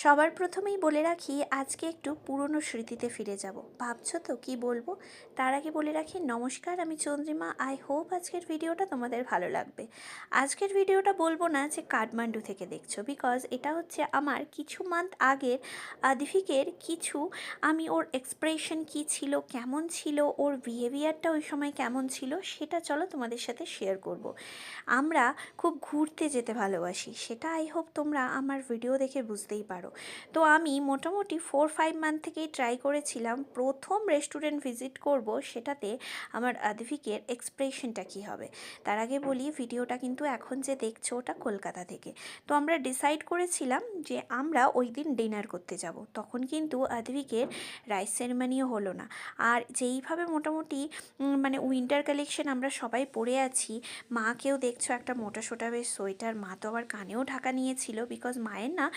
সবার প্রথমেই বলে রাখি আজকে একটু পুরনো স্মৃতিতে ফিরে যাব। ভাবছো তো কি বলবো? তার আগে বলে রাখি নমস্কার, আমি চন্দ্রিমা। আই হোপ আজকের ভিডিওটা তোমাদের ভালো লাগবে। আজকের ভিডিওটা বলবো না যে কাঠমান্ডু থেকে দেখছো, বিকজ এটা হচ্ছে আমার কিছু মান্থ আগের আদিফিকের কিছু, আমি ওর এক্সপ্রেশন কি ছিল, কেমন ছিল, ওর বিহেভিয়ারটা ওই সময় কেমন ছিল, সেটা চলো তোমাদের সাথে শেয়ার করব। আমরা খুব ঘুরতে যেতে ভালোবাসি, সেটা আই হোপ তোমরা আমার ভিডিও দেখে বুঝতেই পারো। তো আমি মোটামুটি 4-5 মান্থ থেকেই ট্রাই করেছিলাম প্রথম রেস্টুরেন্ট ভিজিট করব, সেটাতে আমার আদিফিকের এক্সপ্রেশনটা কী হবে। তার আগে বলি, ভিডিওটা কিন্তু এখন যে দেখছো ওটা কলকাতা থেকে। তো আমরা ডিসাইড করেছিলাম যে আমরা ওই দিন ডিনার করতে যাব। তখন কিন্তু আদিফিকের রাইস সেরেমনিও হলো না। আর যেইভাবে মোটামুটি মানে উইন্টার কালেকশন আমরা সবাই পরে আছি, মাকেও দেখছো একটা মোটা সোটা বেশ সোয়েটার, মা তো আবার কানেও ঢাকা নিয়েছিল, বিকজ মায়ের না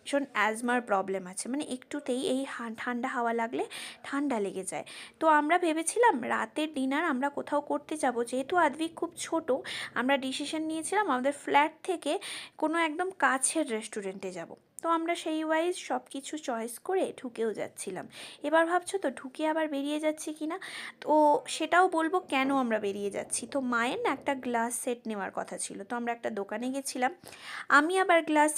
ভীষণ অ্যাজমার প্রবলেম আছে, মানে একটুতেই এই ঠান্ডা হাওয়া লাগলে ঠান্ডা লেগে যায়। তো আমরা ভেবেছিলাম রাতের ডিনার আমরা কোথাও করতে যাব, যেহেতু আদ্বিক খুব ছোট, আমরা ডিসিশন নিয়েছিলাম আমাদের ফ্ল্যাট থেকে কোনো একদম কাছের রেস্টুরেন্টে যাব। তো আমরা সেই ওয়াইজ সব কিছু চয়েস করে ঢুকেও যাচ্ছিলাম। এবার ভাবছো তো ঢুকে আবার বেরিয়ে যাচ্ছি কি না, তো সেটাও বলবো কেন আমরা বেরিয়ে যাচ্ছি। তো মায়ের না একটা গ্লাস সেট নেওয়ার কথা ছিল, তো আমরা একটা দোকানে গেছিলাম। আমি আবার গ্লাস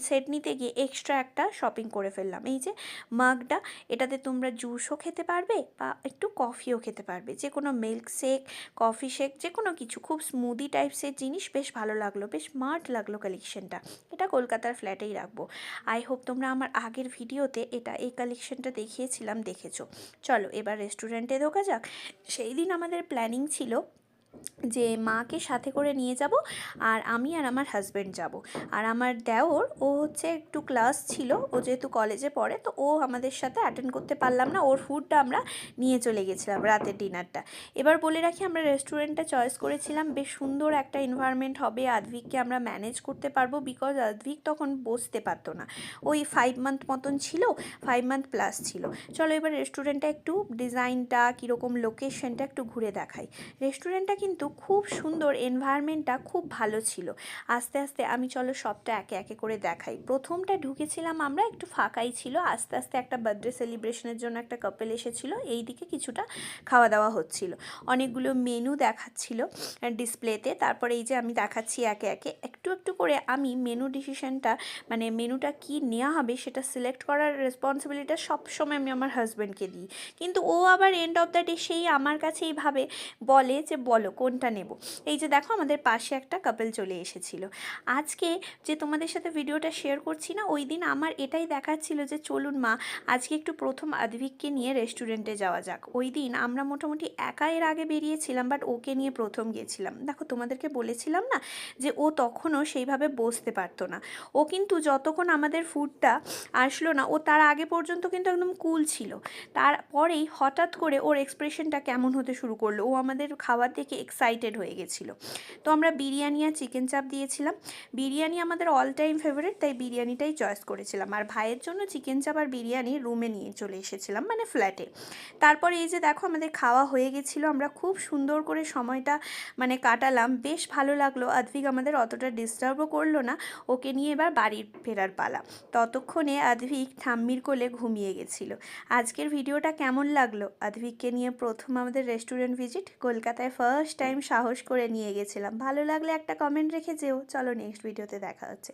সেট নিতে গিয়ে এক্সট্রা একটা শপিং করে ফেললাম। এই যে মাগটা, এটাতে তোমরা জুসও খেতে পারবে বা একটু কফিও খেতে পারবে, যে কোনো মিল্ক শেক, কফি শেক, যে কোনো কিছু, খুব স্মুদি টাইপসের জিনিস। বেশ ভালো লাগলো, বেশ স্মার্ট লাগলো কালেকশনটা। এটা কলকাতার ফ্ল্যাটেই রাখবো। আই হোপ তোমরা আমার আগের ভিডিওতে এই কালেকশনটা দেখিয়েছিলাম, দেখেছো। চলো এবার রেস্টুরেন্টে ঢোকা যাক। সেই দিন আমাদের প্ল্যানিং ছিল যে মাকে সাথে করে নিয়ে যাব, আর আমি আর আমার হাজব্যান্ড যাব। আর আমার দেওর, ও হচ্ছে একটু ক্লাস ছিল, ও যেহেতু কলেজে পড়ে, তো ও আমাদের সাথে অ্যাটেন্ড করতে পারলাম না, ওর ফুডটা আমরা নিয়ে চলে গেছিলাম, রাতের ডিনারটা। এবার বলে রাখি আমরা রেস্টুরেন্টটা চয়েস করেছিলাম, বেশ সুন্দর একটা এনভায়রনমেন্ট হবে, আদ্ভিককে আমরা ম্যানেজ করতে পারবো, বিকজ আদ্ভিক তখন বসতে পারতো না। ওই 5 মান্থ মতন ছিল, 5 মান্থ প্লাস ছিল। চলো এবার রেস্টুরেন্টটা একটু, ডিজাইনটা কীরকম, লোকেশনটা একটু ঘুরে দেখাই। রেস্টুরেন্টটা কিন্তু খুব সুন্দর, এনভায়রনমেন্টটা খুব ভালো ছিল। আস্তে আস্তে আমি চলো সবটা একে একে করে দেখাই। প্রথমটা ঢুকেছিলাম আমরা, একটু ফাঁকাই ছিল। আস্তে আস্তে একটা বার্থডে সেলিব্রেশনের জন্য একটা কাপল এসেছিল, এই দিকে কিছুটা খাওয়া দাওয়া হচ্ছিল, অনেকগুলো মেনু দেখাচ্ছিল ডিসপ্লেতে। তারপরে এই যে আমি দেখাচ্ছি একে একে, একটু একটু করে আমি মেনু ডিসিশনটা, মানে মেনুটা কি নেওয়া হবে সেটা সিলেক্ট করার রেসপন্সিবিলিটা সবসময় আমি আমার হাজব্যান্ডকে দিই। কিন্তু ও আবার এন্ড অফ দ্য ডে সেই আমার কাছেই ভাবে, বলে যে বলো কোনটা নেব। এই যে দেখো আমাদের পাশে একটা কাপল চলে এসেছিল। আজকে যে তোমাদের সাথে ভিডিওটা শেয়ার করছি না, ওই দিন আমার এটাই দেখাচ্ছিল যে চলুন মা আজকে একটু প্রথম আদ্ভিককে নিয়ে রেস্টুরেন্টে যাওয়া যাক। ওই দিন আমরা মোটামুটি একা এর আগে বেরিয়েছিলাম, বাট ওকে নিয়ে প্রথম গেছিলাম। দেখো তোমাদেরকে বলেছিলাম না যে ও তখনও সেইভাবে বসতে পারতো না। ও কিন্তু যতক্ষণ আমাদের ফুডটা আসলো না, ও তার আগে পর্যন্ত কিন্তু একদম কুল ছিল। তারপরেই হঠাৎ করে ওর এক্সপ্রেশনটা কেমন হতে শুরু করলো, ও আমাদের খাবার দেখে এক্সাইটেড হয়ে গেছিলো। তো আমরা বিরিয়ানি আর চিকেন চাপ দিয়েছিলাম। বিরিয়ানি আমাদের অল টাইম ফেভারিট, তাই বিরিয়ানিটাই চয়েস করেছিলাম। আর ভাইয়ের জন্য চিকেন চাপ আর বিরিয়ানি রুমে নিয়ে চলে এসেছিলাম, মানে ফ্ল্যাটে। তারপরে এই যে দেখো আমাদের খাওয়া হয়ে গেছিলো, আমরা খুব সুন্দর করে সময়টা মানে কাটালাম, বেশ ভালো লাগলো। আদ্ভিক আমাদের অতটা ডিস্টার্বও করলো না। ওকে নিয়ে এবার বাড়ির ফেরার পালা। ততক্ষণে আদ্ভিক ঠাম্মির কোলে ঘুমিয়ে গেছিলো। আজকের ভিডিওটা কেমন লাগলো? আদ্ভিককে নিয়ে প্রথম আমাদের রেস্টুরেন্ট ভিজিট, কলকাতায় ফার্স্ট টাইম সাহস করে নিয়ে গেছিলাম। ভালো লাগলে একটা কমেন্ট রেখে যেও। চলো নেক্সট ভিডিওতে দেখা হচ্ছে।